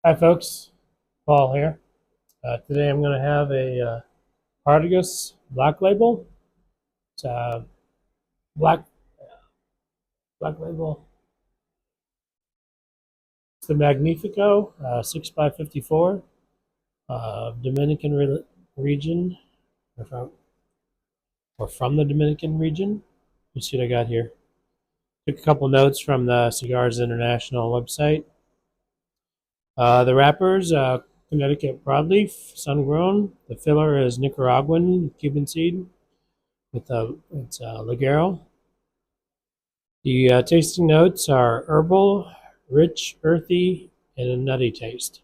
Hi, folks. Paul here. Today I'm going to have a Partagas black label. It's a black black label. It's the Magnifico 6x54 Dominican region, or from the Dominican region. Let's see what I got here. Took a couple notes from the Cigars International website. The wrappers, Connecticut broadleaf, sun-grown. The filler is Nicaraguan Cuban seed with it's Ligero. The tasting notes are herbal, rich, earthy, and a nutty taste.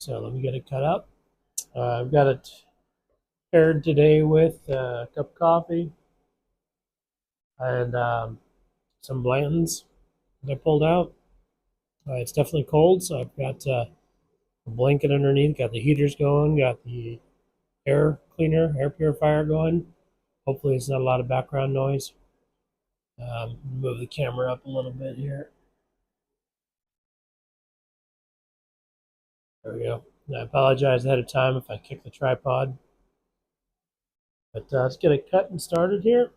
So let me get it cut up. I've got it paired today with a cup of coffee and some Blanton's that I pulled out. It's definitely cold, so I've got a blanket underneath, got the heaters going, got the air cleaner, air purifier going. Hopefully it's not a lot of background noise. Move the camera up a little bit here. There we go. I apologize ahead of time if I kick the tripod. But let's get it cut and started here.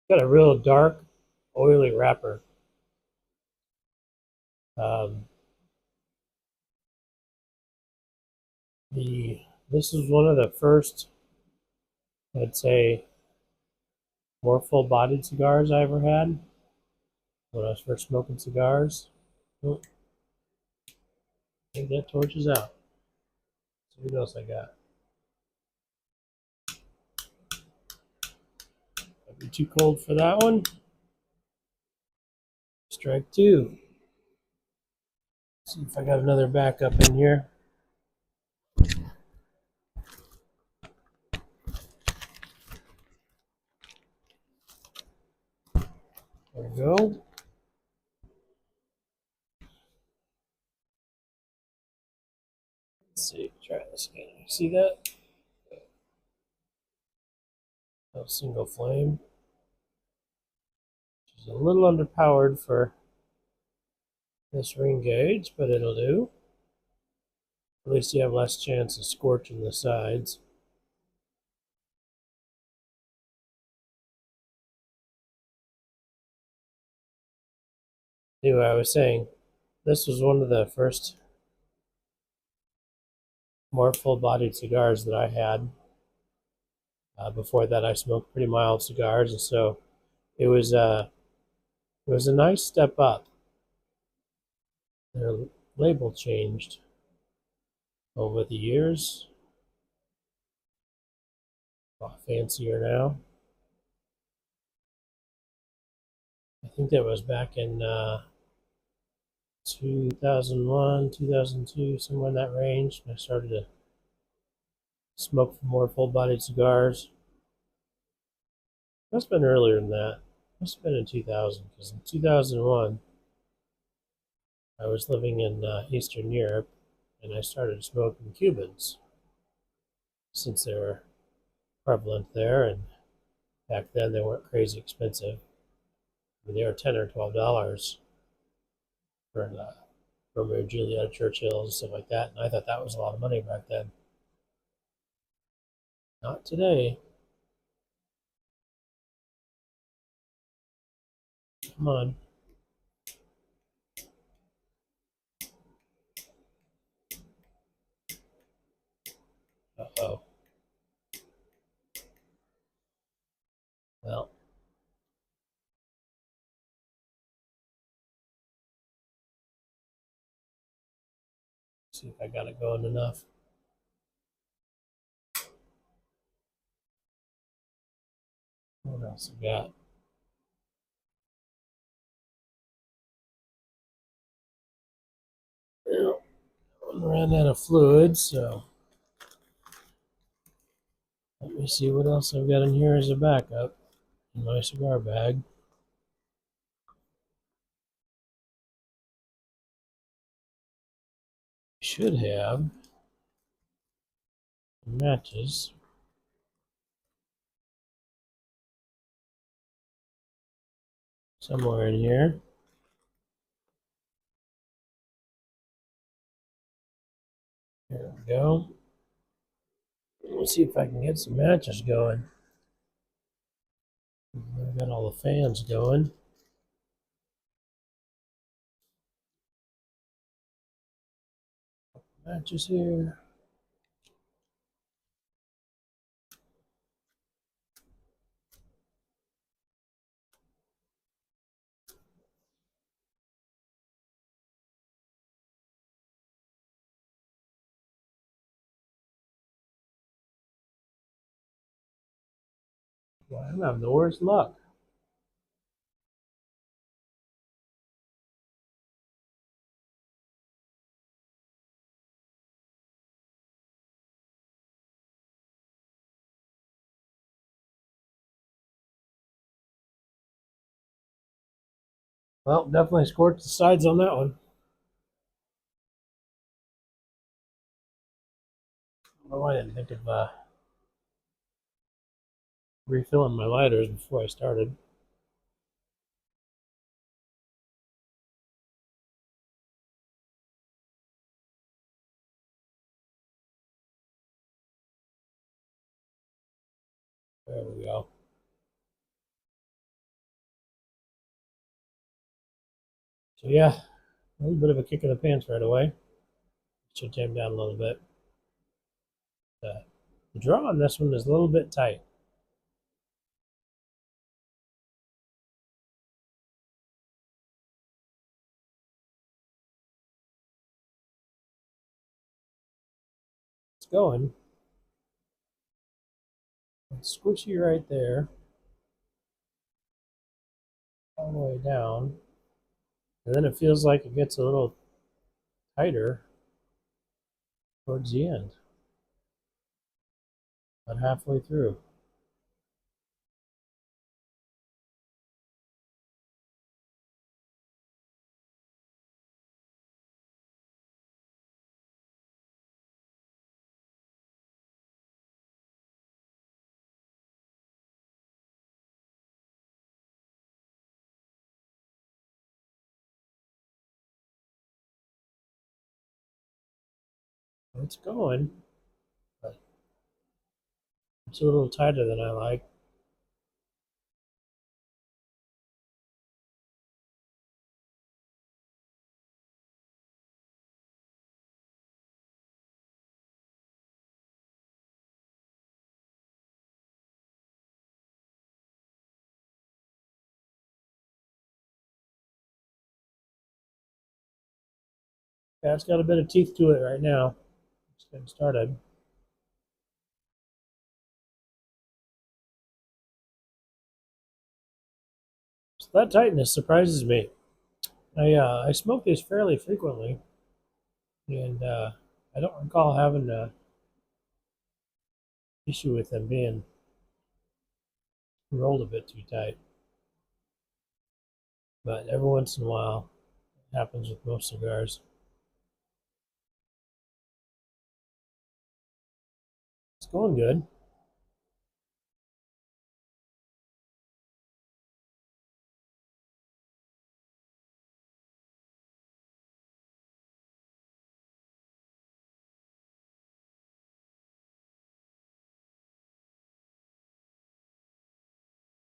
Got a real dark, oily wrapper. Um, this is one of the first, I'd say, more full-bodied cigars I ever had when I was first smoking cigars. Oh, I think that torch is out. So what else I got? Might be too cold for that one. Strike two. See if I got another backup in here. There we go. Let's see, try this again. See that? No single flame. Which is a little underpowered for this ring gauge, but it'll do. At least you have less chance of scorching the sides. Anyway, I was saying, this was one of the first more full-bodied cigars that I had. Before that, I smoked pretty mild cigars, and so it was a nice step up. Their label changed over the years. A lot fancier now. I think that was back in 2001, 2002, somewhere in that range. I started to smoke more full-bodied cigars. Must have been earlier than that. Must have been in 2000, because in 2001, I was living in Eastern Europe, and I started smoking Cubans, since they were prevalent there, and back then they weren't crazy expensive. I mean, they were $10 or $12 for Romeo and Juliet, Churchill, and stuff like that, and I thought that was a lot of money back then. Not today. Come on. Uh-oh. Well, see if I got it going enough. What else I got? Well, I ran out of fluid, so Let me see what else I've got in here as a backup in my cigar bag. Should have matches somewhere in here. There we go. Let's see if I can get some matches going. I've got all the fans going. Matches here. Well, I'm having the worst luck. Well, definitely scorched the sides on that one. Oh, I didn't think of refilling my lighters before I started. There we go. So yeah, a little bit of a kick in the pants right away. Should tame down a little bit. The draw on this one is a little bit tight. It's going. It's squishy right there, all the way down. And then it feels like it gets a little tighter towards the end, about halfway through. It's going, but it's a little tighter than I like. Yeah, it's got a bit of teeth to it right now. It's getting started. So that tightness surprises me. I smoke these fairly frequently, and I don't recall having an issue with them being rolled a bit too tight. But every once in a while, it happens with most cigars. It's going good.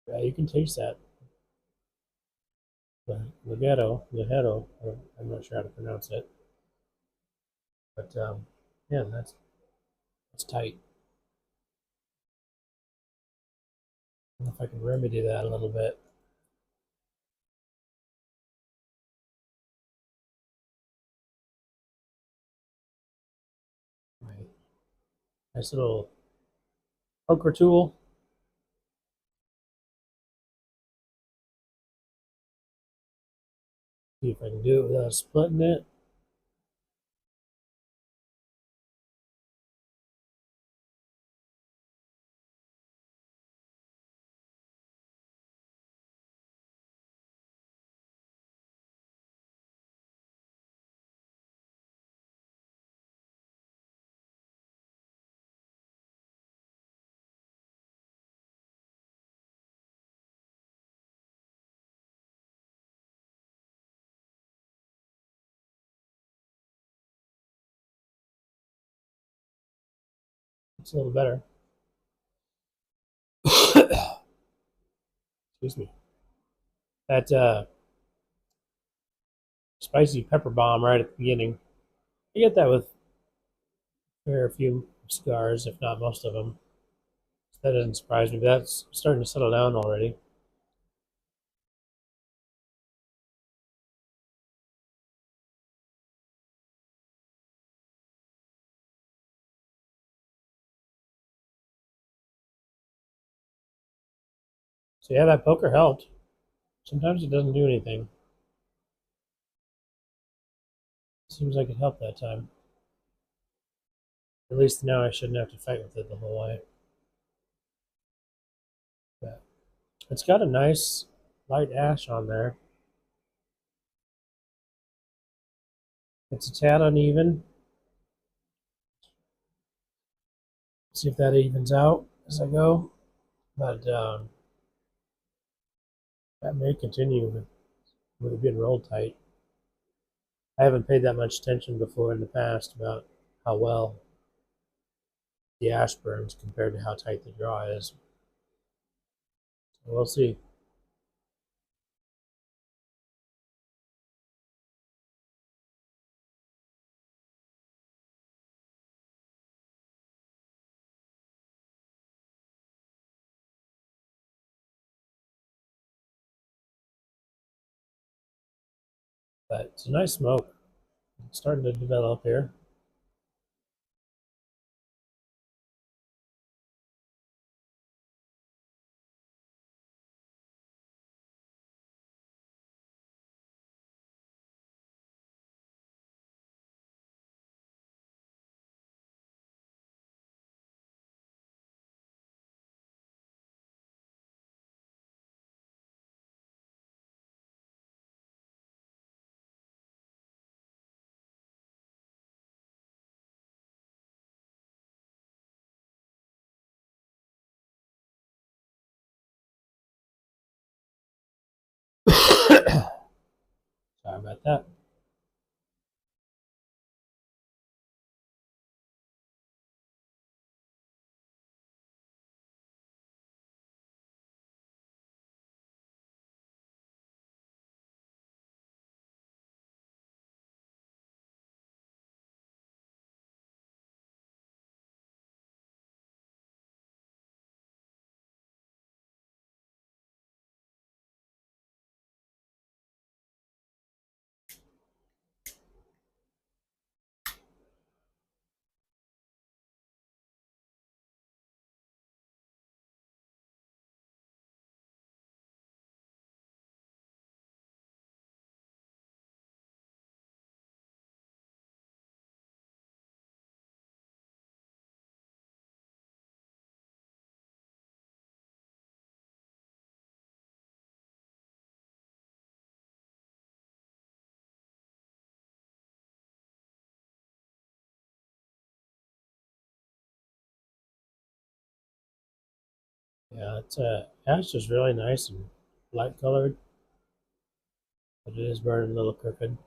Yeah, you can taste that. The legato, I'm not sure how to pronounce it, but yeah, that's tight. I don't know if I can remedy that a little bit. My nice little poker tool. See if I can do it without splitting it. It's a little better. Excuse me. That spicy pepper bomb right at the beginning. You get that with a fair few cigars, if not most of them. So that doesn't surprise me. But that's starting to settle down already. So yeah, that poker helped. Sometimes it doesn't do anything. Seems like it helped that time. At least now I shouldn't have to fight with it the whole way. But it's got a nice light ash on there. It's a tad uneven. See if that evens out as I go. But that may continue with it being rolled tight. I haven't paid that much attention before in the past about how well the ash burns compared to how tight the draw is. So we'll see. But it's a nice smoke. It's starting to develop here. Sorry about that. Yeah, it's ash is really nice and light colored, but it is burning a little crooked.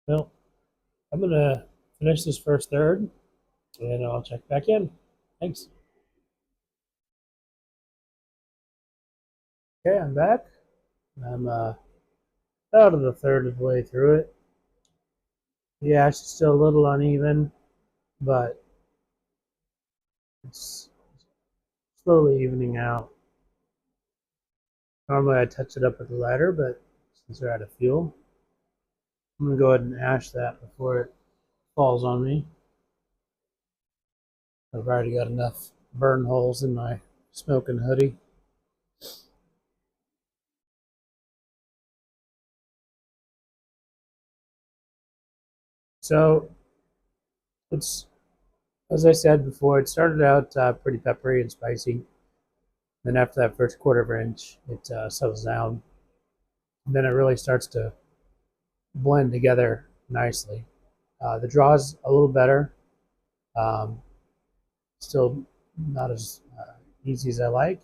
Well, I'm gonna finish this first third, and I'll check back in. Thanks. Okay, I'm back. I'm out of the third of the way through it. The ash is still a little uneven, but it's slowly evening out. Normally I touch it up with a lighter, but since we're out of fuel, I'm gonna go ahead and ash that before it falls on me. I've already got enough burn holes in my smoking hoodie. So it's, as I said before, it started out pretty peppery and spicy. Then after that first quarter of an inch, it settles down. And then it really starts to blend together nicely. The draw's a little better. Um, Still not as easy as I like,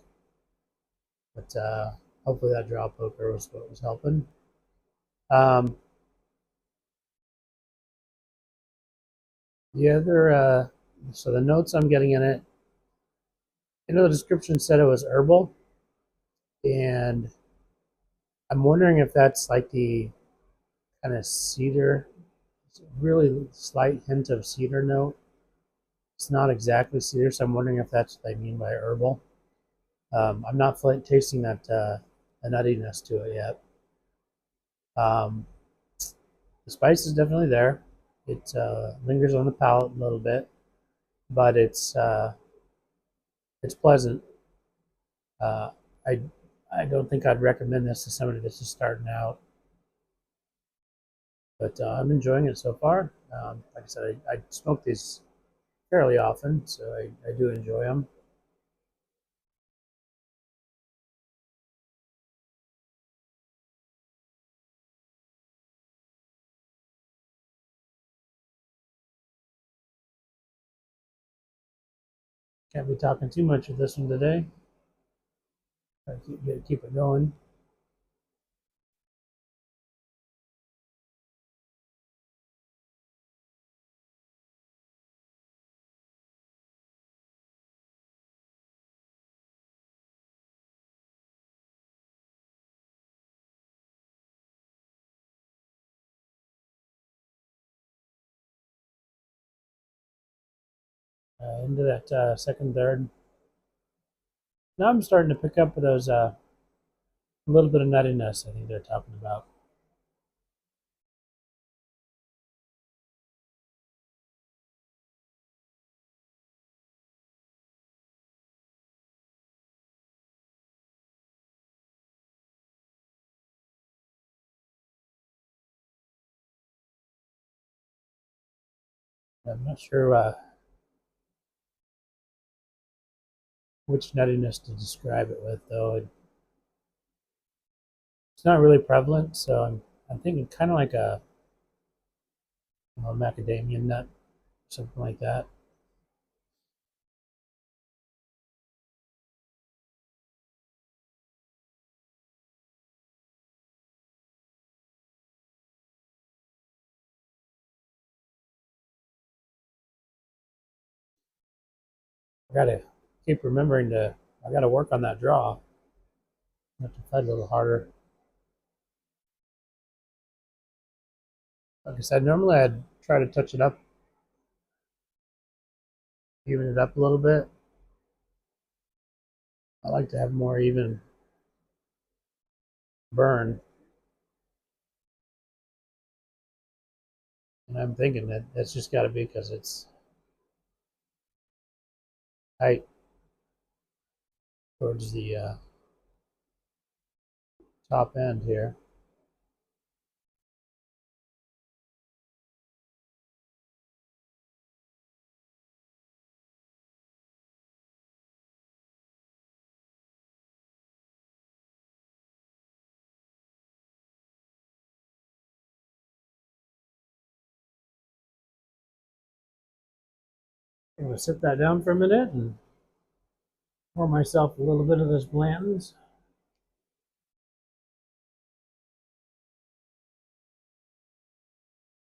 But hopefully that draw poker was what was helping. Um, the other, so the notes I'm getting in it, the description said it was herbal, and I'm wondering if that's like the kind of cedar, really slight hint of cedar note. It's not exactly cedar, so I'm wondering if that's what they mean by herbal. I'm not tasting that a nuttiness to it yet. Um, the spice is definitely there. It lingers on the palate a little bit, but it's pleasant. Uh, I I don't think I'd recommend this to somebody that's just starting out, but I'm enjoying it so far. Like I said, I smoke these fairly often, so I do enjoy them. Can't be talking too much of this one today. Keep it going. Into that second, third. Now I'm starting to pick up those a little bit of nuttiness. I think they're talking about. I'm not sure which nuttiness to describe it with, though. It's not really prevalent, so I'm thinking kind of like a macadamia nut, something like that. I gotta keep remembering to. I gotta work on that draw. I have to fight a little harder. Like I said, normally I'd try to touch it up, even it up a little bit. I like to have more even burn, and I'm thinking that that's just got to be because it's tight towards the top end here. I'm gonna sit that down for a minute and pour myself a little bit of this Blanton's.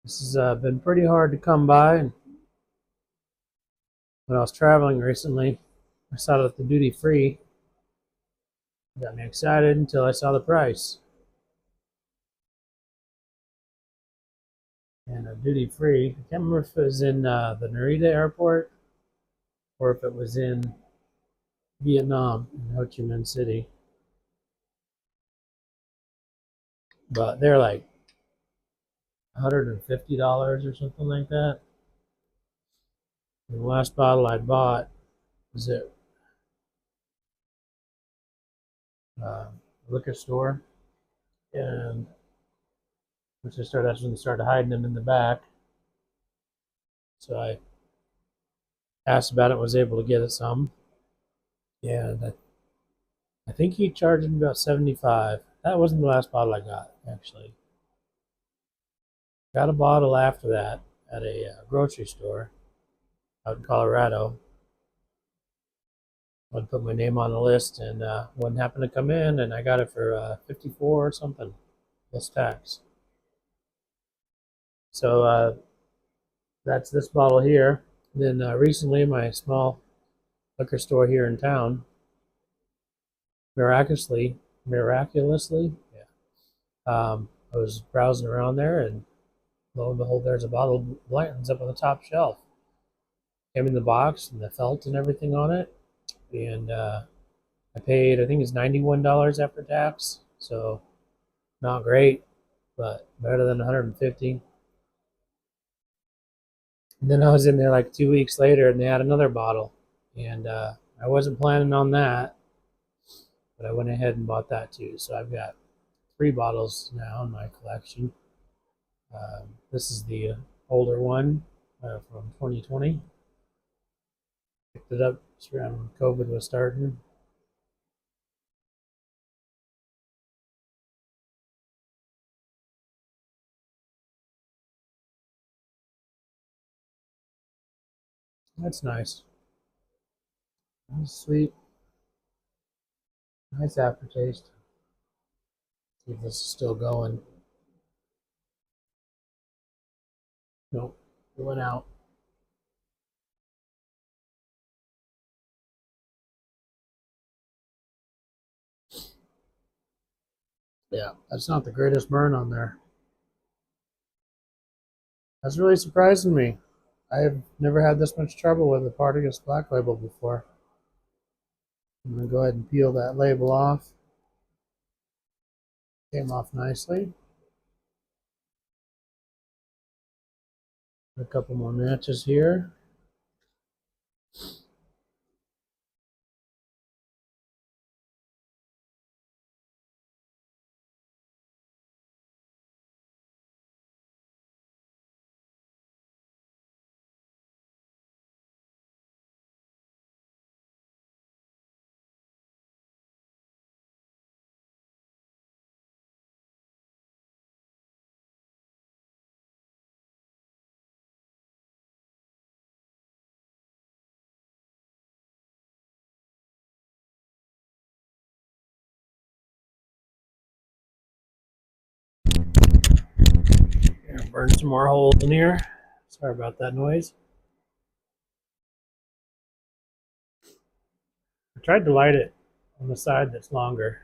This has been pretty hard to come by. When I was traveling recently, I saw it at the duty free. Got me excited until I saw the price. And duty free, I can't remember if it was in the Narita airport or if it was in Vietnam, in Ho Chi Minh City. But they're like $150 or something like that. And the last bottle I bought was at a liquor store, and that's when they started hiding them in the back. So I asked about it, was able to get it some, and I think he charged me about 75. That wasn't the last bottle I got, actually. Got a bottle after that at a grocery store out in Colorado. I put my name on the list, and one happened to come in, and I got it for 54 or something, plus tax. So that's this bottle here. Then recently, my small liquor store here in town, miraculously, I was browsing around there, and lo and behold, there's a bottle of Blanton's up on the top shelf. Came in the box and the felt and everything on it, and I paid, I think it's $91 after tax, so not great, but better than 150. And then I was in there like 2 weeks later, and they had another bottle, and I wasn't planning on that, but I went ahead and bought that too. So I've got 3 bottles now in my collection. This is the older one from 2020. Picked it up just around when COVID was starting. That's nice. Nice, sweet, nice aftertaste. See if this is still going. Nope, it went out. Yeah, that's not the greatest burn on there. That's really surprising me. I've never had this much trouble with the Partagas Black Label before. I'm going to go ahead and peel that label off. Came off nicely. A couple more matches here. Burn some more holes in here. Sorry about that noise. I tried to light it on the side that's longer.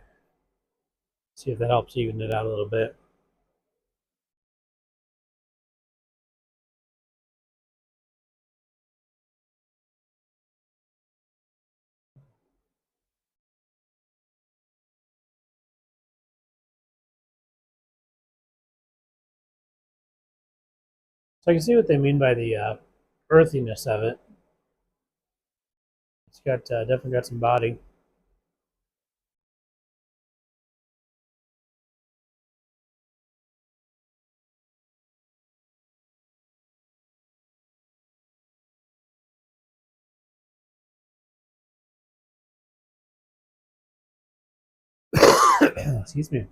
See if that helps even it out a little bit. So I can see what they mean by the earthiness of it. It's got definitely got some body. Excuse me.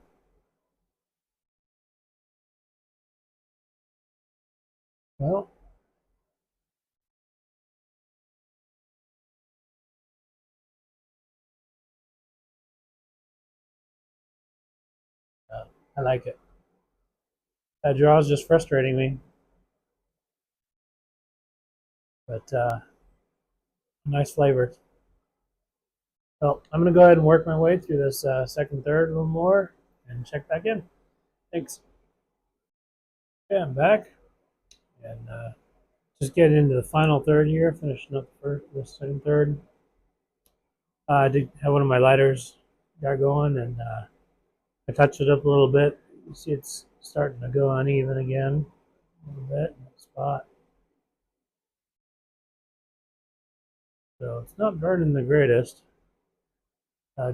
Well, I like it. That draw is just frustrating me, but nice flavors. Well, I'm going to go ahead and work my way through this second third a little more and check back in. Thanks. Okay, I'm back, and just getting into the final third here, finishing up the second third. I did have one of my lighters got going, and I touched it up a little bit. You see it's starting to go uneven again a little bit in the spot. So it's not burning the greatest.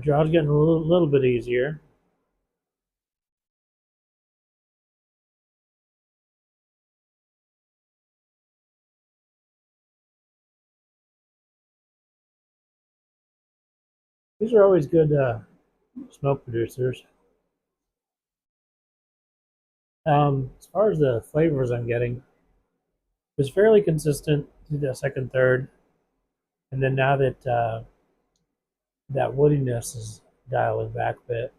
Draw's getting a little bit easier. These are always good smoke producers. As far as the flavors I'm getting, it's fairly consistent through the second third, and then now that that woodiness is dialing back a bit,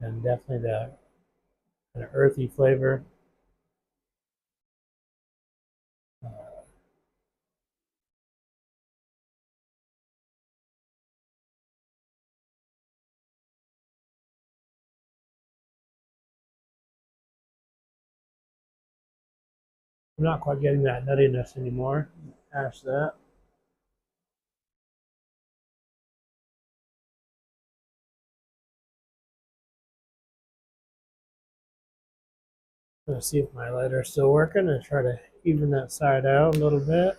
and definitely the kind of earthy flavor. Uh, I'm not quite getting that nuttiness anymore. Ash that. I'm gonna see if my lighter is still working and try to even that side out a little bit.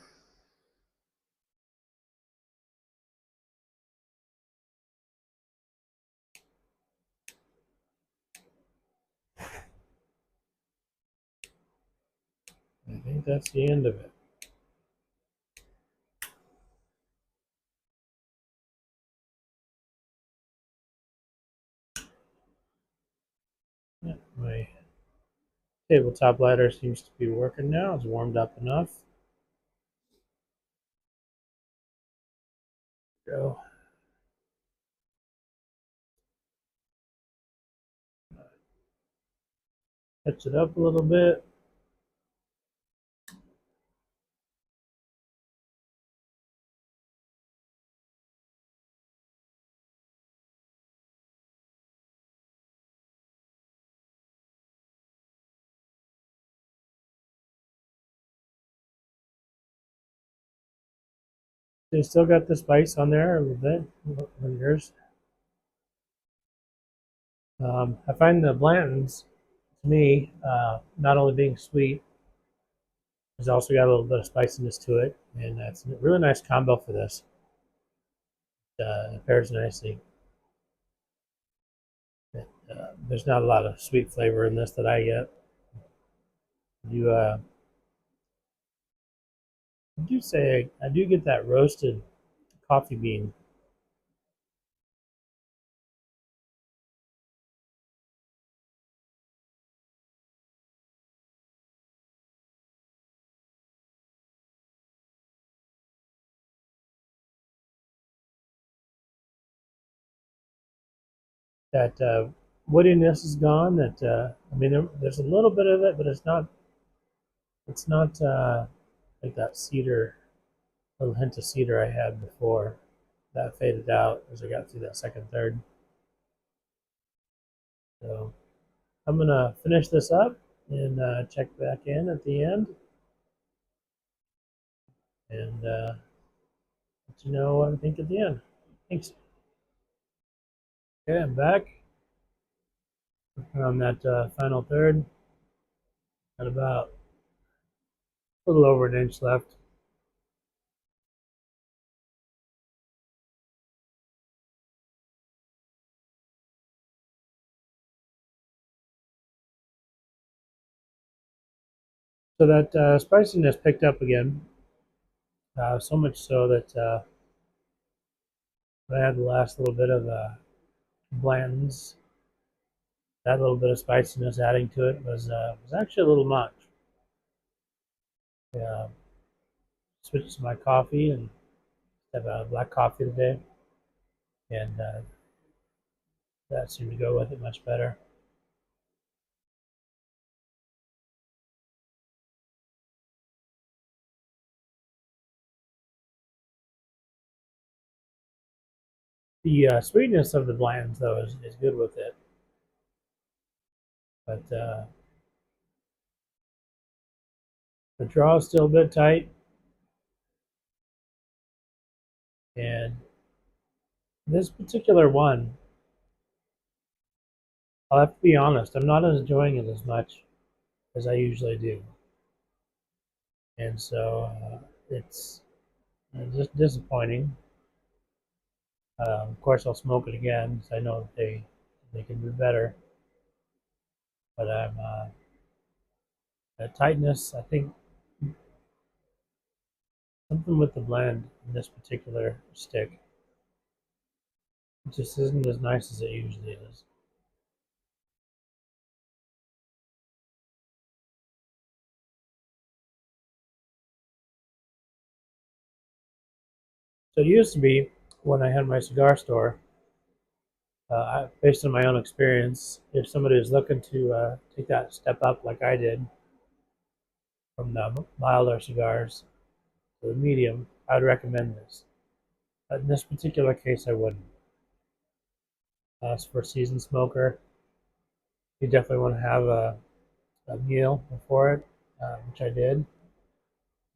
I think that's the end of it. Yeah, my tabletop lighter seems to be working now. It's warmed up enough. Go. Touch it up a little bit. They still got the spice on there a little bit. On yours. I find the Blanton's, to me, not only being sweet, it's also got a little bit of spiciness to it, and that's a really nice combo for this. It pairs nicely. There's not a lot of sweet flavor in this that I get. You I do say I do get that roasted coffee bean. That woodiness is gone. That I mean, there's a little bit of it, but it's not. It's not like that cedar, little hint of cedar I had before. That faded out as I got through that second third. So I'm gonna finish this up and check back in at the end and let you know what I think at the end. Thanks. Okay, I'm back. Working on that final third. Got about a little over an inch left. So that spiciness picked up again, so much so that I had the last little bit of Blanton's. That little bit of spiciness adding to it was actually a little much. Yeah, switched to my coffee and have a black coffee today, and that seemed to go with it much better. The sweetness of the Blanton's though is good with it, but the draw is still a bit tight, and this particular one, I'll have to be honest, I'm not enjoying it as much as I usually do, and so it's just disappointing. Of course, I'll smoke it again because I know that they can do better, but I'm the tightness. I think something with the blend in this particular stick just isn't as nice as it usually is. So it used to be when I had my cigar store, based on my own experience, if somebody is looking to take that step up like I did from the milder cigars to the medium, I would recommend this. But in this particular case, I wouldn't. As for a seasoned smoker, you definitely want to have a meal before it, which I did.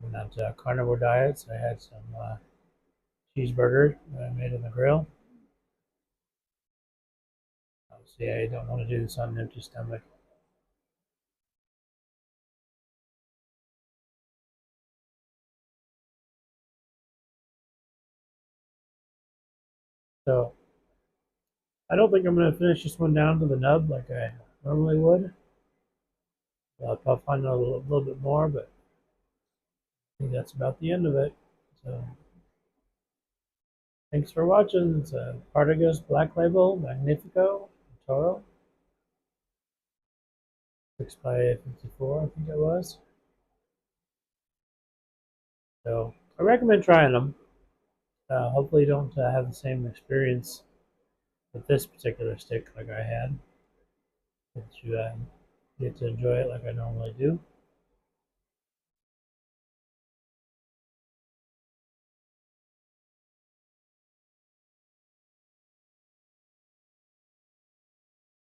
On that carnivore diet, so I had some cheeseburger that I made on the grill. Obviously, I don't want to do this on an empty stomach. So I don't think I'm going to finish this one down to the nub like I normally would. I'll probably find out little bit more, but I think that's about the end of it. So thanks for watching. It's a Partagas Black Label Magnifico Toro 6x54, I think it was. So I recommend trying them. Hopefully you don't have the same experience with this particular stick like I had. That you get to enjoy it like I normally do.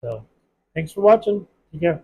So thanks for watching. Take care.